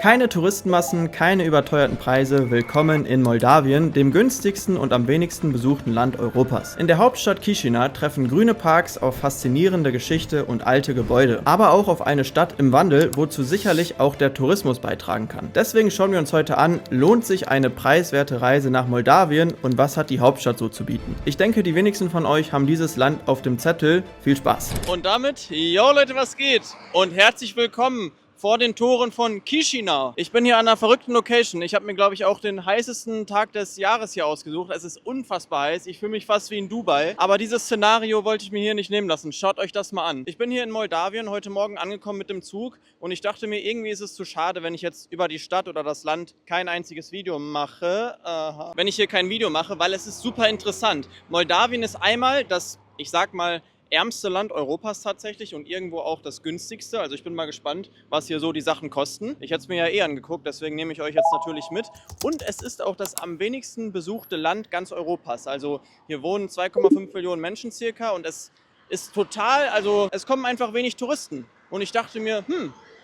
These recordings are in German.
Keine Touristenmassen, keine überteuerten Preise, willkommen in Moldawien, dem günstigsten und am wenigsten besuchten Land Europas. In der Hauptstadt Chișinău treffen grüne Parks auf faszinierende Geschichte und alte Gebäude, aber auch auf eine Stadt im Wandel, wozu sicherlich auch der Tourismus beitragen kann. Deswegen schauen wir uns heute an, lohnt sich eine preiswerte Reise nach Moldawien und was hat die Hauptstadt so zu bieten? Ich denke, die wenigsten von euch haben dieses Land auf dem Zettel. Viel Spaß! Und damit, yo Leute, was geht? Und herzlich willkommen vor den Toren von Chișinău. Ich bin hier an einer verrückten Location. Ich habe mir, glaube ich, auch den heißesten Tag des Jahres hier ausgesucht. Es ist unfassbar heiß. Ich fühle mich fast wie in Dubai. Aber dieses Szenario wollte ich mir hier nicht nehmen lassen. Schaut euch das mal an. Ich bin hier in Moldawien heute Morgen angekommen mit dem Zug und ich dachte mir, irgendwie ist es zu schade, wenn ich jetzt über die Stadt oder das Land kein einziges Video mache. Wenn ich hier kein Video mache, weil es ist super interessant. Moldawien ist einmal das, ich sag mal, ärmste Land Europas tatsächlich und irgendwo auch das günstigste. Also ich bin mal gespannt, was hier so die Sachen kosten. Ich hätte es mir ja eh angeguckt, deswegen nehme ich euch jetzt natürlich mit. Und es ist auch das am wenigsten besuchte Land ganz Europas. Also hier wohnen 2,5 Millionen Menschen circa und es ist total, also es kommen einfach wenig Touristen. Und ich dachte mir,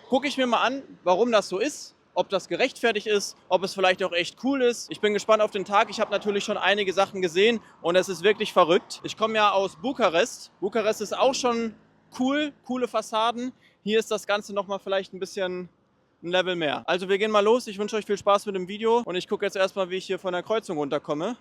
gucke ich mir mal an, warum das so ist. Ob das gerechtfertigt ist, ob es vielleicht auch echt cool ist. Ich bin gespannt auf den Tag. Ich habe natürlich schon einige Sachen gesehen und es ist wirklich verrückt. Ich komme ja aus Bukarest. Bukarest ist auch schon cool, coole Fassaden. Hier ist das Ganze nochmal vielleicht ein bisschen ein Level mehr. Also wir gehen mal los. Ich wünsche euch viel Spaß mit dem Video und ich gucke jetzt erstmal, wie ich hier von der Kreuzung runterkomme.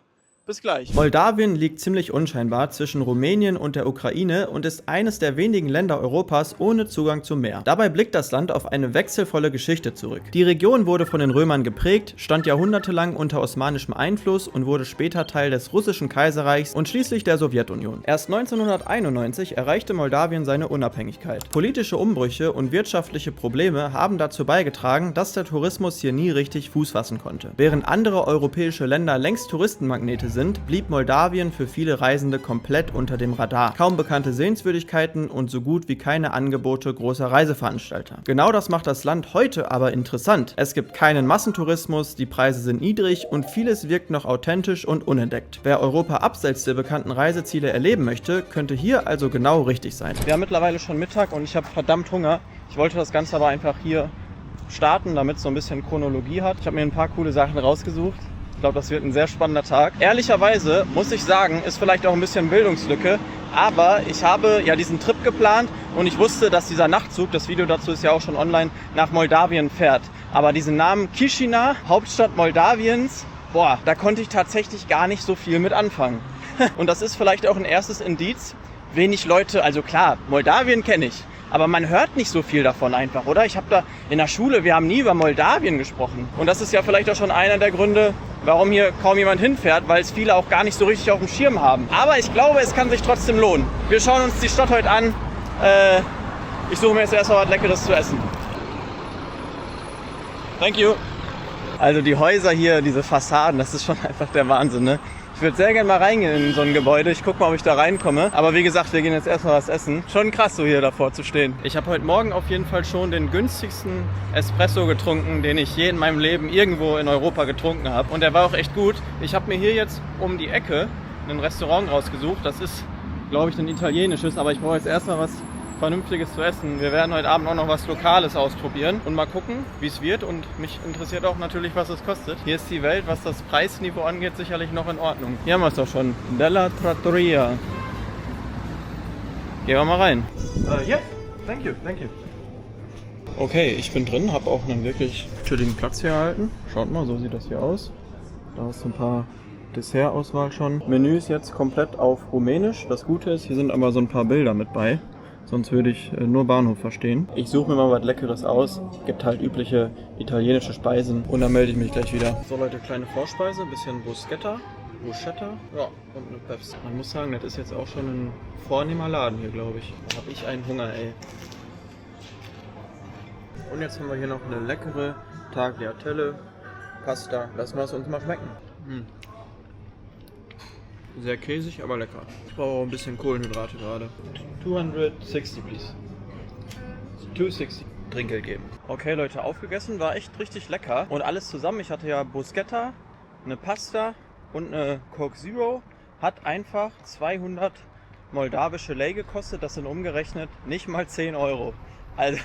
Bis gleich. Moldawien liegt ziemlich unscheinbar zwischen Rumänien und der Ukraine und ist eines der wenigen Länder Europas ohne Zugang zum Meer. Dabei blickt das Land auf eine wechselvolle Geschichte zurück. Die Region wurde von den Römern geprägt, stand jahrhundertelang unter osmanischem Einfluss und wurde später Teil des russischen Kaiserreichs und schließlich der Sowjetunion. Erst 1991 erreichte Moldawien seine Unabhängigkeit. Politische Umbrüche und wirtschaftliche Probleme haben dazu beigetragen, dass der Tourismus hier nie richtig Fuß fassen konnte. Während andere europäische Länder längst Touristenmagnete sind, blieb Moldawien für viele Reisende komplett unter dem Radar. Kaum bekannte Sehenswürdigkeiten und so gut wie keine Angebote großer Reiseveranstalter. Genau das macht das Land heute aber interessant. Es gibt keinen Massentourismus, die Preise sind niedrig und vieles wirkt noch authentisch und unentdeckt. Wer Europa abseits der bekannten Reiseziele erleben möchte, könnte hier also genau richtig sein. Wir haben mittlerweile schon Mittag und ich habe verdammt Hunger. Ich wollte das Ganze aber einfach hier starten, damit es so ein bisschen Chronologie hat. Ich habe mir ein paar coole Sachen rausgesucht. Ich glaube, das wird ein sehr spannender Tag. Ehrlicherweise muss ich sagen, ist vielleicht auch ein bisschen Bildungslücke, aber ich habe ja diesen Trip geplant und ich wusste, dass dieser Nachtzug, das Video dazu ist ja auch schon online, nach Moldawien fährt. Aber diesen Namen Chișinău, Hauptstadt Moldawiens, boah, da konnte ich tatsächlich gar nicht so viel mit anfangen. Und das ist vielleicht auch ein erstes Indiz. Wenig Leute, also klar, Moldawien kenne ich. Aber man hört nicht so viel davon einfach, oder? Ich habe da in der Schule, wir haben nie über Moldawien gesprochen. Und das ist ja vielleicht auch schon einer der Gründe, warum hier kaum jemand hinfährt, weil es viele auch gar nicht so richtig auf dem Schirm haben. Aber ich glaube, es kann sich trotzdem lohnen. Wir schauen uns die Stadt heute an. Ich suche mir jetzt erstmal was Leckeres zu essen. Thank you. Also die Häuser hier, diese Fassaden, das ist schon einfach der Wahnsinn, ne? Ich würde sehr gerne mal reingehen in so ein Gebäude. Ich gucke mal, ob ich da reinkomme. Aber wie gesagt, wir gehen jetzt erstmal was essen. Schon krass, so hier davor zu stehen. Ich habe heute Morgen auf jeden Fall schon den günstigsten Espresso getrunken, den ich je in meinem Leben irgendwo in Europa getrunken habe. Und der war auch echt gut. Ich habe mir hier jetzt um die Ecke ein Restaurant rausgesucht. Das ist, glaube ich, ein italienisches. Aber ich brauche jetzt erstmal was Vernünftiges zu essen. Wir werden heute Abend auch noch was Lokales ausprobieren und mal gucken, wie es wird. Und mich interessiert auch natürlich, was es kostet. Hier ist die Welt, was das Preisniveau angeht, sicherlich noch in Ordnung. Hier haben wir es doch schon. Della Trattoria. Gehen wir mal rein. Yeah, thank you. Okay, ich bin drin, habe auch einen wirklich chilligen Platz hier erhalten. Schaut mal, so sieht das hier aus. Da ist so ein paar Dessert-Auswahl schon. Menü ist jetzt komplett auf Rumänisch. Das Gute ist, hier sind aber so ein paar Bilder mit bei. Sonst würde ich nur Bahnhof verstehen. Ich suche mir mal was Leckeres aus. Gibt halt übliche italienische Speisen. Und dann melde ich mich gleich wieder. So Leute, kleine Vorspeise. Ein bisschen Bruschetta. Ja, und eine Pepsi. Man muss sagen, das ist jetzt auch schon ein vornehmer Laden hier, glaube ich. Da habe ich einen Hunger, ey. Und jetzt haben wir hier noch eine leckere Tagliatelle. Pasta. Lassen wir es uns mal schmecken. Sehr käsig, aber lecker. Ich brauche auch ein bisschen Kohlenhydrate gerade. 260, please. 260. Trinkgeld geben. Okay, Leute, aufgegessen. War echt richtig lecker. Und alles zusammen. Ich hatte ja Bruschetta, eine Pasta und eine Coke Zero. Hat einfach 200 moldawische Lei gekostet. Das sind umgerechnet nicht mal 10 Euro. Also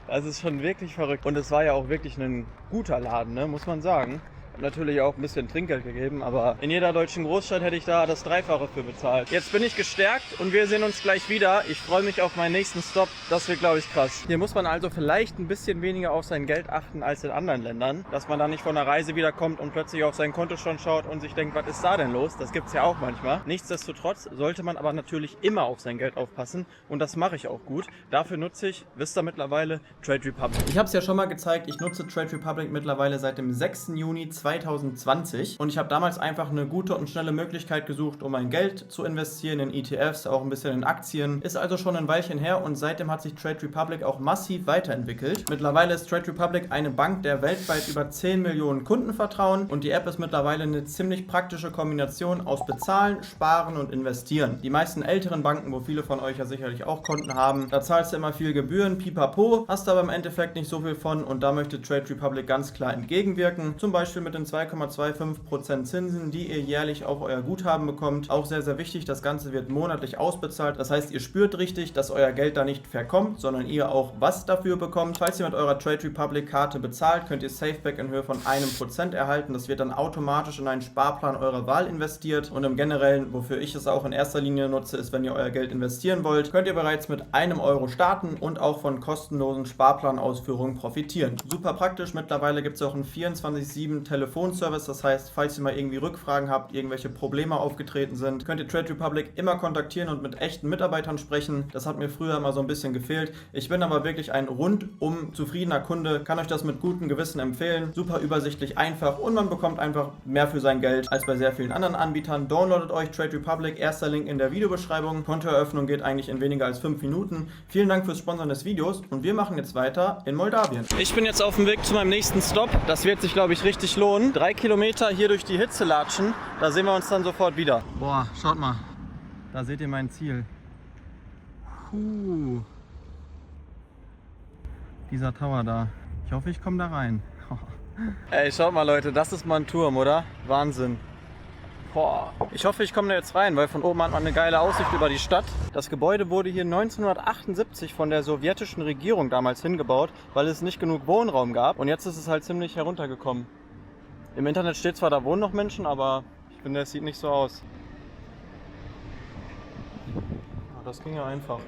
das ist schon wirklich verrückt. Und es war ja auch wirklich ein guter Laden, ne, muss man sagen. Natürlich auch ein bisschen Trinkgeld gegeben, aber in jeder deutschen Großstadt hätte ich da das Dreifache für bezahlt. Jetzt bin ich gestärkt und wir sehen uns gleich wieder. Ich freue mich auf meinen nächsten Stop. Das wird, glaube ich, krass. Hier muss man also vielleicht ein bisschen weniger auf sein Geld achten als in anderen Ländern. Dass man da nicht von der Reise wiederkommt und plötzlich auf seinen Kontostand schaut und sich denkt, was ist da denn los? Das gibt es ja auch manchmal. Nichtsdestotrotz sollte man aber natürlich immer auf sein Geld aufpassen und das mache ich auch gut. Dafür nutze ich, wisst ihr mittlerweile, Trade Republic. Ich habe es ja schon mal gezeigt, ich nutze Trade Republic mittlerweile seit dem 6. Juni 2020 und ich habe damals einfach eine gute und schnelle Möglichkeit gesucht, um mein Geld zu investieren in ETFs, auch ein bisschen in Aktien. Ist also schon ein Weilchen her und seitdem hat sich Trade Republic auch massiv weiterentwickelt. Mittlerweile ist Trade Republic eine Bank, der weltweit über 10 Millionen Kunden vertrauen und die App ist mittlerweile eine ziemlich praktische Kombination aus Bezahlen, Sparen und Investieren. Die meisten älteren Banken, wo viele von euch ja sicherlich auch Konten haben, da zahlst du immer viel Gebühren, pipapo, hast aber im Endeffekt nicht so viel von und da möchte Trade Republic ganz klar entgegenwirken. Zum Beispiel mit den 2,25% Zinsen, die ihr jährlich auf euer Guthaben bekommt. Auch sehr, sehr wichtig, das Ganze wird monatlich ausbezahlt. Das heißt, ihr spürt richtig, dass euer Geld da nicht verkommt, sondern ihr auch was dafür bekommt. Falls ihr mit eurer Trade Republic Karte bezahlt, könnt ihr Safeback in Höhe von 1% erhalten. Das wird dann automatisch in einen Sparplan eurer Wahl investiert und im Generellen, wofür ich es auch in erster Linie nutze, ist, wenn ihr euer Geld investieren wollt, könnt ihr bereits mit 1 Euro starten und auch von kostenlosen Sparplanausführungen profitieren. Super praktisch, mittlerweile gibt es auch einen 24/7 Telefonservice, das heißt, falls ihr mal irgendwie Rückfragen habt, irgendwelche Probleme aufgetreten sind, könnt ihr Trade Republic immer kontaktieren und mit echten Mitarbeitern sprechen. Das hat mir früher immer so ein bisschen gefehlt. Ich bin aber wirklich ein rundum zufriedener Kunde, kann euch das mit gutem Gewissen empfehlen. Super übersichtlich, einfach und man bekommt einfach mehr für sein Geld als bei sehr vielen anderen Anbietern. Downloadet euch Trade Republic, erster Link in der Videobeschreibung. Kontoeröffnung geht eigentlich in weniger als 5 Minuten. Vielen Dank fürs Sponsoren des Videos und wir machen jetzt weiter in Moldawien. Ich bin jetzt auf dem Weg zu meinem nächsten Stop. Das wird sich, glaube ich, richtig lohnen. 3 Kilometer hier durch die Hitze latschen. Da sehen wir uns dann sofort wieder. Boah, schaut mal. Da seht ihr mein Ziel. Dieser Tower da. Ich hoffe, ich komme da rein. Ey, schaut mal, Leute. Das ist mal ein Turm, oder? Wahnsinn. Boah. Ich hoffe, ich komme da jetzt rein, weil von oben hat man eine geile Aussicht über die Stadt. Das Gebäude wurde hier 1978 von der sowjetischen Regierung damals hingebaut, weil es nicht genug Wohnraum gab. Und jetzt ist es halt ziemlich heruntergekommen. Im Internet steht zwar, da wohnen noch Menschen, aber ich finde, es sieht nicht so aus. Ja, das ging ja einfach.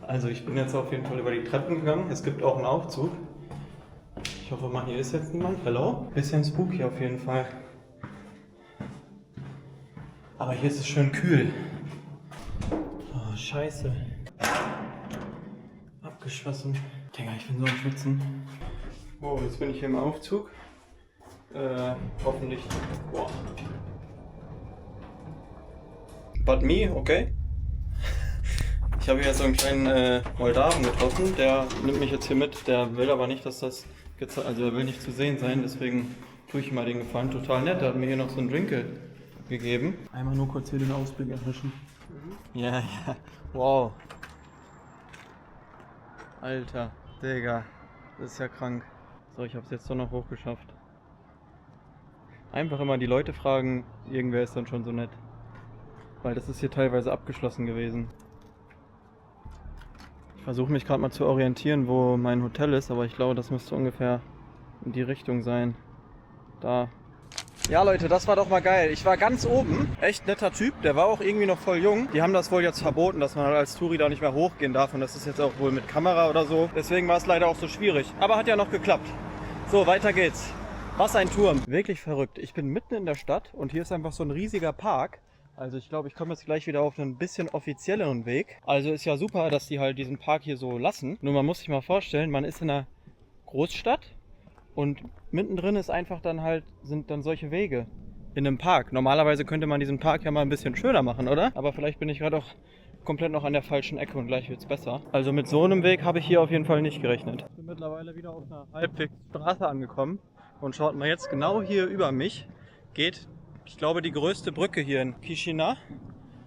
Also ich bin jetzt auf jeden Fall über die Treppen gegangen. Es gibt auch einen Aufzug. Ich hoffe mal, hier ist jetzt niemand. Hallo? Bisschen spooky auf jeden Fall. Aber hier ist es schön kühl. Oh, scheiße. Abgeschlossen. Digga, ich bin so am Schwitzen. Wow, jetzt bin ich hier im Aufzug. Hoffentlich. Boah. But me, okay. Ich habe hier so einen kleinen Moldawen getroffen. Der nimmt mich jetzt hier mit. Der will aber nicht, dass das also er will nicht zu sehen sein. Deswegen tue ich ihm mal den Gefallen. Total nett. Der hat mir hier noch so einen Drink gegeben. Einmal nur kurz hier den Ausblick erwischen. Ja, ja. Wow. Alter, Digga. Das ist ja krank. So, ich habe es jetzt doch noch hochgeschafft. Einfach immer die Leute fragen, irgendwer ist dann schon so nett. Weil das ist hier teilweise abgeschlossen gewesen. Ich versuche mich gerade mal zu orientieren, wo mein Hotel ist, aber ich glaube, das müsste ungefähr in die Richtung sein. Da. Ja Leute, das war doch mal geil. Ich war ganz oben. Echt netter Typ. Der war auch irgendwie noch voll jung. Die haben das wohl jetzt verboten, dass man halt als Touri da nicht mehr hochgehen darf. Und das ist jetzt auch wohl mit Kamera oder so. Deswegen war es leider auch so schwierig. Aber hat ja noch geklappt. So, weiter geht's. Was ein Turm. Wirklich verrückt. Ich bin mitten in der Stadt und hier ist einfach so ein riesiger Park. Also ich glaube, ich komme jetzt gleich wieder auf einen bisschen offizielleren Weg. Also ist ja super, dass die halt diesen Park hier so lassen. Nur man muss sich mal vorstellen, man ist in einer Großstadt und mittendrin ist einfach dann halt, sind dann solche Wege in einem Park. Normalerweise könnte man diesen Park ja mal ein bisschen schöner machen, oder? Aber vielleicht bin ich gerade auch komplett noch an der falschen Ecke und gleich wird's besser. Also mit so einem Weg habe ich hier auf jeden Fall nicht gerechnet. Ich bin mittlerweile wieder auf einer halbwegs Straße angekommen und schaut mal jetzt genau hier über mich geht, ich glaube, die größte Brücke hier in Chișinău.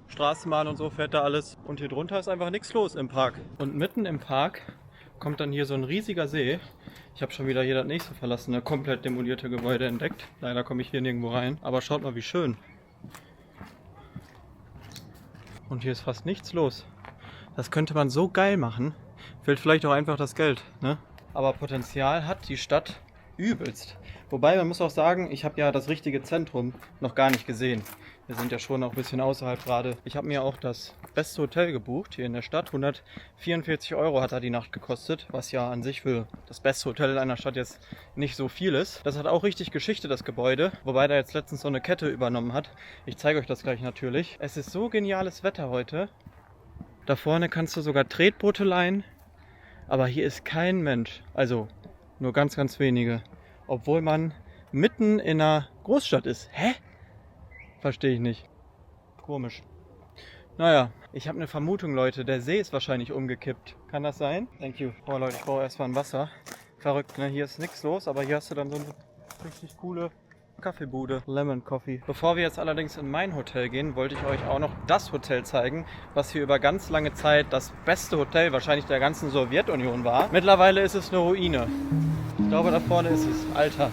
Straßenbahn und so fährt da alles. Und hier drunter ist einfach nichts los im Park. Und mitten im Park kommt dann hier so ein riesiger See. Ich habe schon wieder hier das nächste verlassene, komplett demolierte Gebäude entdeckt. Leider komme ich hier nirgendwo rein. Aber schaut mal, wie schön. Und hier ist fast nichts los. Das könnte man so geil machen. Fehlt vielleicht auch einfach das Geld, ne? Aber Potenzial hat die Stadt übelst. Wobei, man muss auch sagen, ich habe ja das richtige Zentrum noch gar nicht gesehen. Wir sind ja schon auch ein bisschen außerhalb gerade. Ich habe mir auch das beste Hotel gebucht hier in der Stadt. 144 € hat da die Nacht gekostet, was ja an sich für das beste Hotel in einer Stadt jetzt nicht so viel ist. Das hat auch richtig Geschichte, das Gebäude, wobei da jetzt letztens so eine Kette übernommen hat. Ich zeige euch das gleich natürlich. Es ist so geniales Wetter heute. Da vorne kannst du sogar Tretboote leihen, aber hier ist kein Mensch. Also nur ganz, ganz wenige. Obwohl man mitten in einer Großstadt ist. Hä? Verstehe ich nicht. Komisch. Naja, ich habe eine Vermutung, Leute. Der See ist wahrscheinlich umgekippt. Kann das sein? Thank you. Oh Leute, ich brauche erstmal ein Wasser. Verrückt, ne? Hier ist nichts los, aber hier hast du dann so eine richtig coole Kaffeebude. Lemon Coffee. Bevor wir jetzt allerdings in mein Hotel gehen, wollte ich euch auch noch das Hotel zeigen, was hier über ganz lange Zeit das beste Hotel wahrscheinlich der ganzen Sowjetunion war. Mittlerweile ist es eine Ruine. Ich glaube, da vorne ist es. Alter.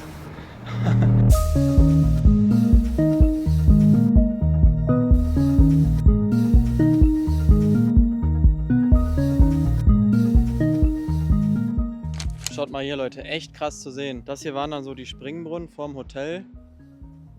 Schaut mal hier, Leute, echt krass zu sehen. Das hier waren dann so die Springbrunnen vorm Hotel.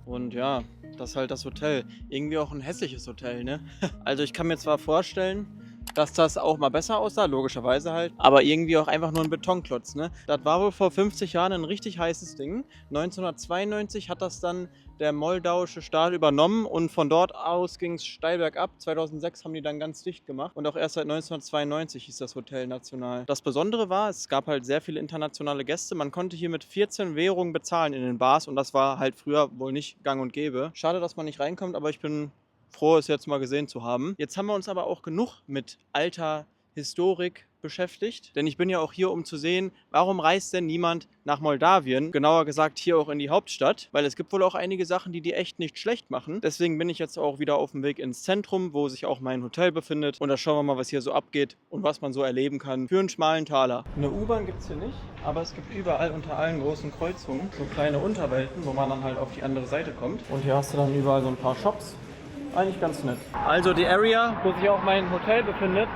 Und ja, das ist halt das Hotel. Irgendwie auch ein hässliches Hotel, ne? Also ich kann mir zwar vorstellen, dass das auch mal besser aussah, logischerweise halt, aber irgendwie auch einfach nur ein Betonklotz, ne? Das war wohl vor 50 Jahren ein richtig heißes Ding. 1992 hat das dann der moldauische Staat übernommen und von dort aus ging es steil bergab. 2006 haben die dann ganz dicht gemacht und auch erst seit 1992 hieß das Hotel National. Das Besondere war, es gab halt sehr viele internationale Gäste. Man konnte hier mit 14 Währungen bezahlen in den Bars und das war halt früher wohl nicht gang und gäbe. Schade, dass man nicht reinkommt, aber ich bin froh, es jetzt mal gesehen zu haben. Jetzt haben wir uns aber auch genug mit alter Historik beschäftigt, denn ich bin ja auch hier, um zu sehen, warum reist denn niemand nach Moldawien, genauer gesagt hier auch in die Hauptstadt, weil es gibt wohl auch einige Sachen, die echt nicht schlecht machen. Deswegen bin ich jetzt auch wieder auf dem Weg ins Zentrum, wo sich auch mein Hotel befindet und da schauen wir mal, was hier so abgeht und was man so erleben kann für einen schmalen Taler. Eine U-Bahn gibt es hier nicht, aber es gibt überall unter allen großen Kreuzungen so kleine Unterwelten, wo man dann halt auf die andere Seite kommt und hier hast du dann überall so ein paar Shops. Eigentlich ganz nett. Also die Area, wo sich auch mein Hotel befindet,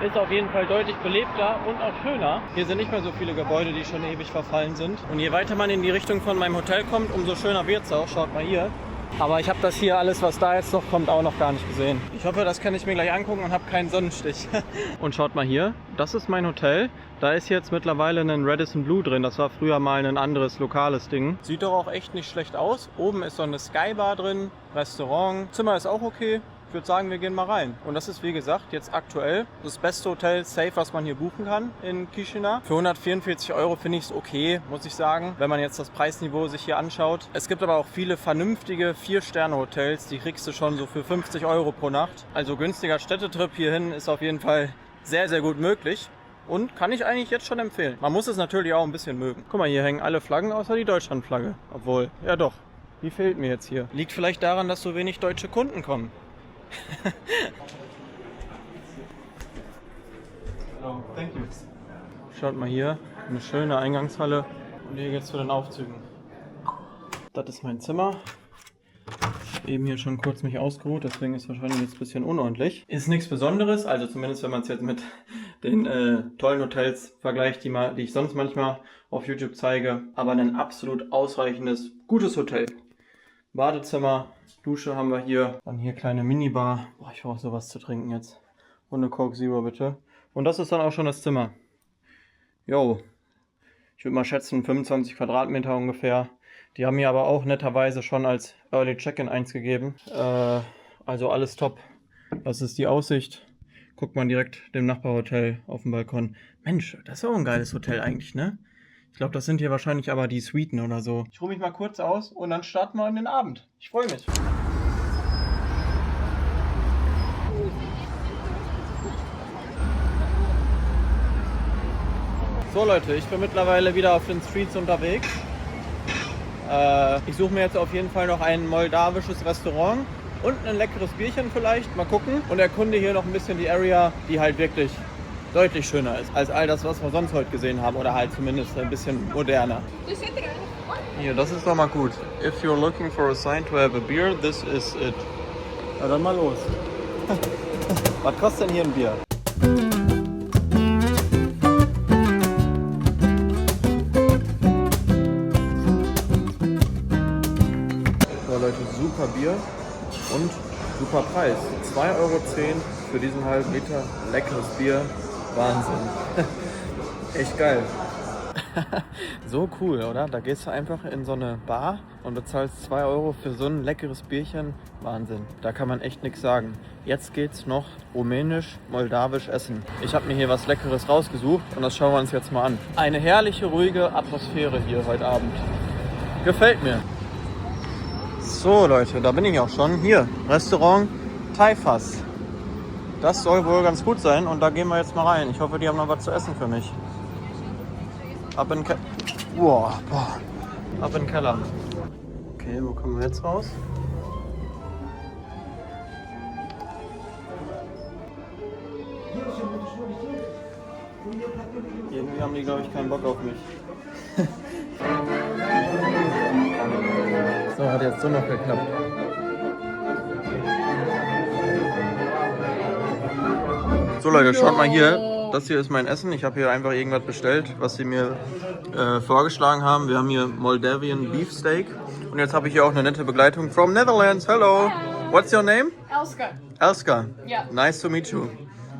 ist auf jeden Fall deutlich belebter und auch schöner. Hier sind nicht mehr so viele Gebäude, die schon ewig verfallen sind. Und je weiter man in die Richtung von meinem Hotel kommt, umso schöner wird es auch. Schaut mal hier. Aber ich habe das hier alles, was da jetzt noch kommt, auch noch gar nicht gesehen. Ich hoffe, das kann ich mir gleich angucken und habe keinen Sonnenstich. Und schaut mal hier, das ist mein Hotel. Da ist jetzt mittlerweile ein Radisson Blu drin. Das war früher mal ein anderes lokales Ding. Sieht doch auch echt nicht schlecht aus. Oben ist so eine Skybar drin, Restaurant. Zimmer ist auch okay. Ich würde sagen, wir gehen mal rein. Und das ist, wie gesagt, jetzt aktuell das beste Hotel safe, was man hier buchen kann in Chișinău. Für 144 € finde ich es okay, muss ich sagen, wenn man jetzt das Preisniveau sich hier anschaut. Es gibt aber auch viele vernünftige 4-Sterne-Hotels, die kriegst du schon so für 50 € pro Nacht. Also günstiger Städtetrip hierhin ist auf jeden Fall sehr, sehr gut möglich. Und kann ich eigentlich jetzt schon empfehlen. Man muss es natürlich auch ein bisschen mögen. Guck mal, hier hängen alle Flaggen außer die Deutschlandflagge. Obwohl, ja doch, die fehlt mir jetzt hier. Liegt vielleicht daran, dass so wenig deutsche Kunden kommen. Hello, thank you. Schaut mal hier, eine schöne Eingangshalle und hier geht's zu den Aufzügen. Das ist mein Zimmer. Ich habe eben hier schon kurz mich ausgeruht, deswegen ist es wahrscheinlich jetzt ein bisschen unordentlich. Ist nichts Besonderes, also zumindest wenn man es jetzt mit den tollen Hotels vergleicht, die ich sonst manchmal auf YouTube zeige. Aber ein absolut ausreichendes, gutes Hotel. Badezimmer, Dusche haben wir hier. Dann hier kleine Minibar. Boah, ich brauche sowas zu trinken jetzt. Und eine Coke Zero bitte. Und das ist dann auch schon das Zimmer. Jo, ich würde mal schätzen 25 Quadratmeter ungefähr. Die haben mir aber auch netterweise schon als Early Check-in 1 gegeben. Also alles top. Das ist die Aussicht. Guckt man direkt dem Nachbarhotel auf dem Balkon. Mensch, das ist auch ein geiles Hotel eigentlich, ne? Ich glaube, das sind hier wahrscheinlich aber die Suiten oder so. Ich ruhe mich mal kurz aus und dann starten wir in den Abend. Ich freue mich. So Leute, ich bin mittlerweile wieder auf den Streets unterwegs. Ich suche mir jetzt auf jeden Fall noch ein moldawisches Restaurant und ein leckeres Bierchen vielleicht. Mal gucken. Und erkunde hier noch ein bisschen die Area, die halt wirklich deutlich schöner ist als all das, was wir sonst heute gesehen haben. Oder halt zumindest ein bisschen moderner. Hier, das ist doch mal gut. If you're looking for a sign to have a beer, this is it. Na dann mal los. Was kostet denn hier ein Bier? Leute, super Bier und super Preis. 2,10 Euro für diesen halben Liter leckeres Bier. Wahnsinn. Echt geil. So cool, oder? Da gehst du einfach in so eine Bar und bezahlst 2 Euro für so ein leckeres Bierchen. Wahnsinn. Da kann man echt nichts sagen. Jetzt geht's noch rumänisch, moldawisch essen. Ich habe mir hier was Leckeres rausgesucht und das schauen wir uns jetzt mal an. Eine herrliche, ruhige Atmosphäre hier heute Abend. Gefällt mir. So Leute, da bin ich auch schon. Hier, Restaurant Taifas. Das soll wohl ganz gut sein und da gehen wir jetzt mal rein. Ich hoffe, die haben noch was zu essen für mich. Ab in den Keller. Wow, boah. Ab in den Keller. Okay, wo kommen wir jetzt raus? Irgendwie haben die, glaube ich, keinen Bock auf mich. So, hat jetzt so noch geklappt. So Leute, schaut mal hier. Das hier ist mein Essen. Ich habe hier einfach irgendwas bestellt, was sie mir vorgeschlagen haben. Wir haben hier Moldavian Beefsteak. Und jetzt habe ich hier auch eine nette Begleitung from Netherlands. Hello. What's your name? Elska. Elska. Ja. Nice to meet you.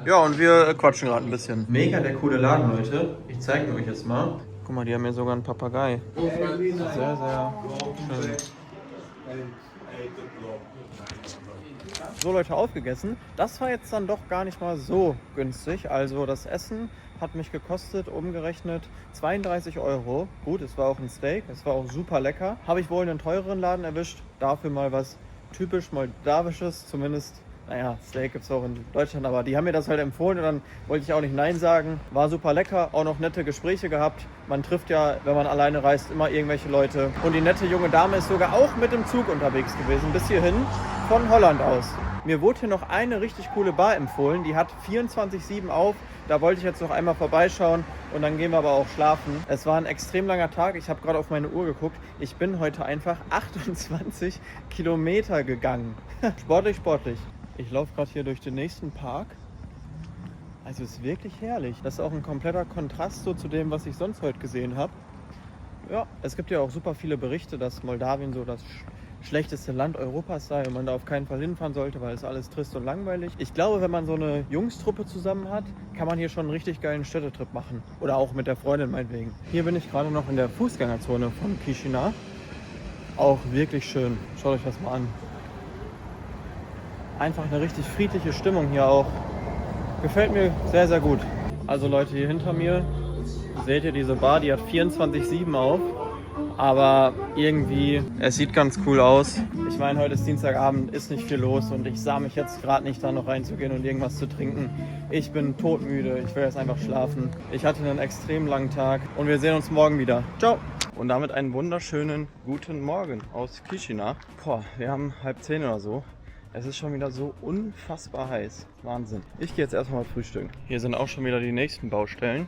Ja, und wir quatschen gerade ein bisschen. Mega der coole Laden, Leute. Ich zeige euch jetzt mal. Guck mal, die haben hier sogar einen Papagei. Sehr, sehr schön. So Leute, aufgegessen. Das war jetzt dann doch gar nicht mal so günstig. Also das Essen hat mich gekostet, umgerechnet 32 Euro. Gut, es war auch ein Steak, es war auch super lecker. Habe ich wohl einen teureren Laden erwischt. Dafür mal was typisch moldawisches, zumindest. Naja, Steak gibt es auch in Deutschland, aber die haben mir das halt empfohlen und dann wollte ich auch nicht Nein sagen. War super lecker, auch noch nette Gespräche gehabt. Man trifft ja, wenn man alleine reist, immer irgendwelche Leute. Und die nette junge Dame ist sogar auch mit dem Zug unterwegs gewesen, bis hierhin, von Holland aus. Mir wurde hier noch eine richtig coole Bar empfohlen, die hat 24/7 auf. Da wollte ich jetzt noch einmal vorbeischauen und dann gehen wir aber auch schlafen. Es war ein extrem langer Tag, ich habe gerade auf meine Uhr geguckt. Ich bin heute einfach 28 Kilometer gegangen. Sportlich, sportlich. Ich laufe gerade hier durch den nächsten Park. Also es ist wirklich herrlich. Das ist auch ein kompletter Kontrast so zu dem, was ich sonst heute gesehen habe. Ja, es gibt ja auch super viele Berichte, dass Moldawien so das schlechteste Land Europas sei und man da auf keinen Fall hinfahren sollte, weil es alles trist und langweilig. Ich glaube, wenn man so eine Jungstruppe zusammen hat, kann man hier schon einen richtig geilen Städtetrip machen. Oder auch mit der Freundin meinetwegen. Hier bin ich gerade noch in der Fußgängerzone von Chișinău. Auch wirklich schön. Schaut euch das mal an. Einfach eine richtig friedliche Stimmung hier auch. Gefällt mir sehr, sehr gut. Also Leute, hier hinter mir seht ihr diese Bar, die hat 24/7 auf. Aber irgendwie, es sieht ganz cool aus. Ich meine, heute ist Dienstagabend, ist nicht viel los und ich sah mich jetzt gerade nicht da noch reinzugehen und irgendwas zu trinken. Ich bin todmüde, ich will jetzt einfach schlafen. Ich hatte einen extrem langen Tag und wir sehen uns morgen wieder. Ciao! Und damit einen wunderschönen guten Morgen aus Chișinău. Boah, wir haben 9:30 oder so. Es ist schon wieder so unfassbar heiß. Wahnsinn. Ich gehe jetzt erstmal frühstücken. Hier sind auch schon wieder die nächsten Baustellen.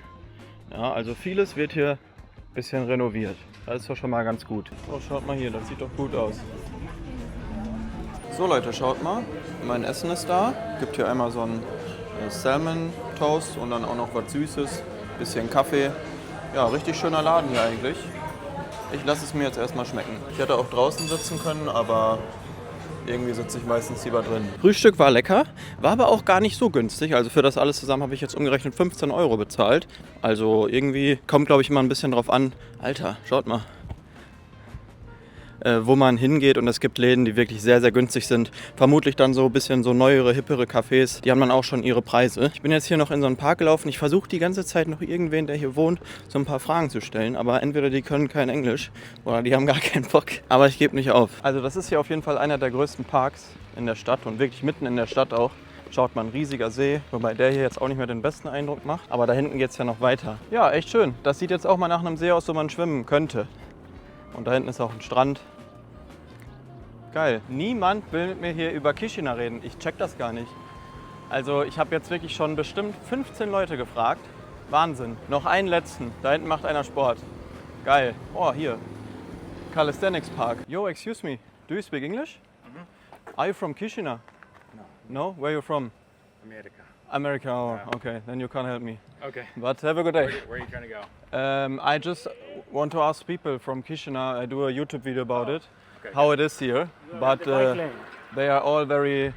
Ja, also vieles wird hier ein bisschen renoviert. Das ist doch schon mal ganz gut. Oh, schaut mal hier, das sieht doch gut aus. So Leute, schaut mal. Mein Essen ist da. Gibt hier einmal so einen Salmon Toast und dann auch noch was Süßes. Bisschen Kaffee. Ja, richtig schöner Laden hier eigentlich. Ich lasse es mir jetzt erstmal schmecken. Ich hätte auch draußen sitzen können, aber irgendwie sitze ich meistens lieber drin. Frühstück war lecker, war aber auch gar nicht so günstig. Also für das alles zusammen habe ich jetzt umgerechnet 15 Euro bezahlt. Also irgendwie kommt, glaube ich, immer ein bisschen drauf an. Alter, schaut mal. Wo man hingeht und es gibt Läden, die wirklich sehr, sehr günstig sind. Vermutlich dann so ein bisschen so neuere, hippere Cafés, die haben dann auch schon ihre Preise. Ich bin jetzt hier noch in so einen Park gelaufen. Ich versuche die ganze Zeit noch irgendwen, der hier wohnt, so ein paar Fragen zu stellen. Aber entweder die können kein Englisch oder die haben gar keinen Bock. Aber ich gebe nicht auf. Also das ist hier auf jeden Fall einer der größten Parks in der Stadt und wirklich mitten in der Stadt auch. Schaut mal, ein riesiger See, wobei der hier jetzt auch nicht mehr den besten Eindruck macht. Aber da hinten geht es ja noch weiter. Ja, echt schön. Das sieht jetzt auch mal nach einem See aus, wo man schwimmen könnte. Und da hinten ist auch ein Strand. Geil. Niemand will mit mir hier über Chișinău reden. Ich check das gar nicht. Also ich habe jetzt wirklich schon bestimmt 15 Leute gefragt. Wahnsinn. Noch einen letzten. Da hinten macht einer Sport. Geil. Oh, hier. Calisthenics Park. Yo, excuse me. Do you speak English? Are you from Chișinău? No. No? Where are you from? America. America, oh, okay, then you can't help me. Okay. But have a good day. Where are you trying to go? I just want to ask people from Chisinau, I do a YouTube video about it, okay. how it is here. But they are all very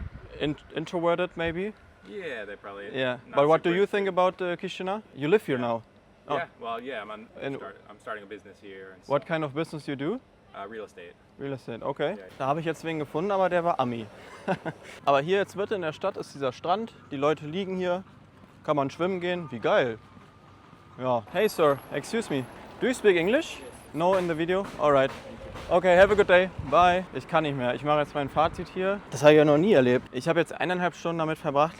introverted maybe. Yeah, they probably. Yeah, not but what do super you think about Chisinau? You live here now. Yeah, well, yeah, And- I'm starting a business here. And What kind of business you do? Real estate. Real Estate, okay. Ja. Da habe ich jetzt wen gefunden, aber der war Ami. Aber hier jetzt mitten in der Stadt ist dieser Strand, die Leute liegen hier, kann man schwimmen gehen, wie geil. Ja. Hey sir, excuse me, do you speak English? No in the video? Alright. Okay, have a good day. Bye. Ich kann nicht mehr, ich mache jetzt mein Fazit hier. Das habe ich ja noch nie erlebt. Ich habe jetzt 1,5 Stunden damit verbracht,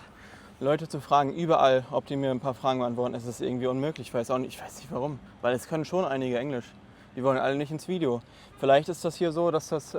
Leute zu fragen, überall, ob die mir ein paar Fragen beantworten. Es ist irgendwie unmöglich, ich weiß nicht warum. Weil es können schon einige Englisch. Die wollen alle nicht ins Video. Vielleicht ist das hier so, dass das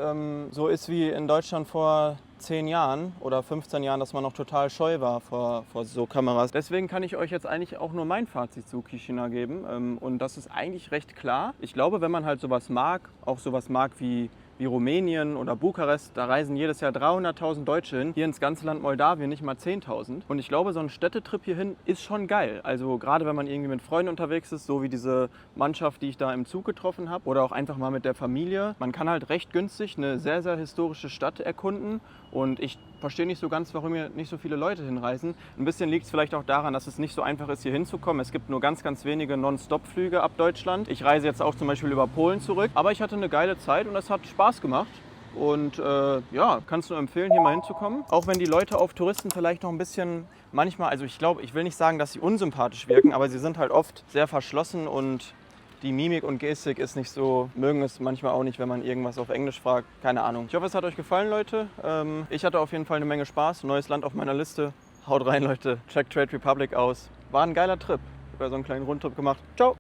so ist wie in Deutschland vor 10 Jahren oder 15 Jahren, dass man noch total scheu war vor so Kameras. Deswegen kann ich euch jetzt eigentlich auch nur mein Fazit zu Chisinau geben. Und das ist eigentlich recht klar. Ich glaube, wenn man halt sowas mag, auch sowas mag wie Rumänien oder Bukarest, da reisen jedes Jahr 300.000 Deutsche hin. Hier ins ganze Land Moldawien nicht mal 10.000. Und ich glaube, so ein Städtetrip hierhin ist schon geil. Also gerade wenn man irgendwie mit Freunden unterwegs ist, so wie diese Mannschaft, die ich da im Zug getroffen habe, oder auch einfach mal mit der Familie. Man kann halt recht günstig eine sehr, sehr historische Stadt erkunden. Und ich verstehe nicht so ganz, warum hier nicht so viele Leute hinreisen. Ein bisschen liegt es vielleicht auch daran, dass es nicht so einfach ist, hier hinzukommen. Es gibt nur ganz, ganz wenige Non-Stop-Flüge ab Deutschland. Ich reise jetzt auch zum Beispiel über Polen zurück. Aber ich hatte eine geile Zeit und es hat Spaß gemacht. Und ja, kannst du empfehlen, hier mal hinzukommen. Auch wenn die Leute auf Touristen vielleicht noch ein bisschen manchmal, also ich will nicht sagen, dass sie unsympathisch wirken, aber sie sind halt oft sehr verschlossen und die Mimik und Gestik ist nicht so, mögen es manchmal auch nicht, wenn man irgendwas auf Englisch fragt. Keine Ahnung. Ich hoffe, es hat euch gefallen, Leute. Ich hatte auf jeden Fall eine Menge Spaß. Neues Land auf meiner Liste. Haut rein, Leute. Checkt Trade Republic aus. War ein geiler Trip. Ich habe so einen kleinen Rundtrip gemacht. Ciao.